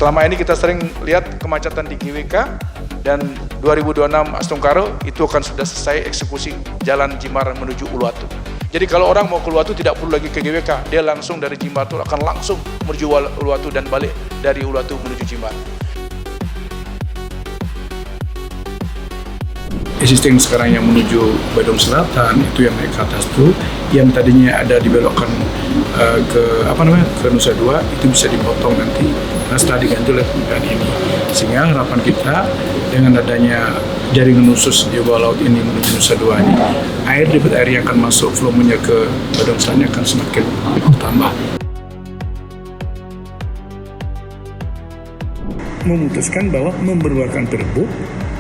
selama ini kita sering lihat kemacetan di GWK, dan 2026 Astungkaro itu akan sudah selesai eksekusi jalan Jimbar menuju Uluwatu. Jadi kalau orang mau ke Uluwatu tidak perlu lagi ke GWK, dia langsung dari Jimbar itu akan langsung menuju Uluwatu dan balik dari Uluwatu menuju Jimbar. Existing sekarang yang menuju Badung Selatan itu yang naik ke atas itu, yang tadinya ada dibelokkan ke Nusa Dua, itu bisa dipotong nanti setelah diganti oleh pemerintahan ini. Sehingga harapan kita dengan adanya jaringan khusus di bawah laut ini menuju Nusa Dua ini, debit air yang akan masuk volumenya ke Badung Selatan akan semakin bertambah. Memutuskan bahwa memperluarkan Perbu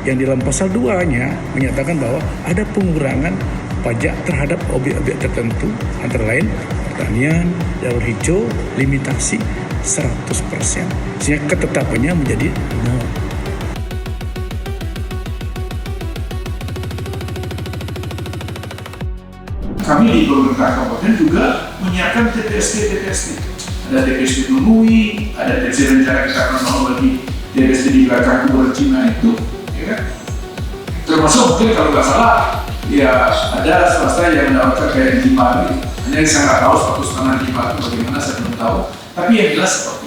yang di dalam pasal 2-nya menyatakan bahwa ada pengurangan pajak terhadap objek-objek tertentu, antara lain pertanian, jalur hijau, limitasi 100%, sehingga ketetapannya menjadi 0. Kami di pemerintah kabupaten juga menyiapkan TPST. Ada TPST Nunui, ada TPST rencana kita bagi TPST di belakang Kubur Cina itu. Ya, termasuk mungkin kalau nggak salah ya ada swasta yang mendapatkan kayak Jimbar ini, hanya saya nggak tahu status tanah Jimbar itu bagaimana, saya belum tahu, tapi yang jelas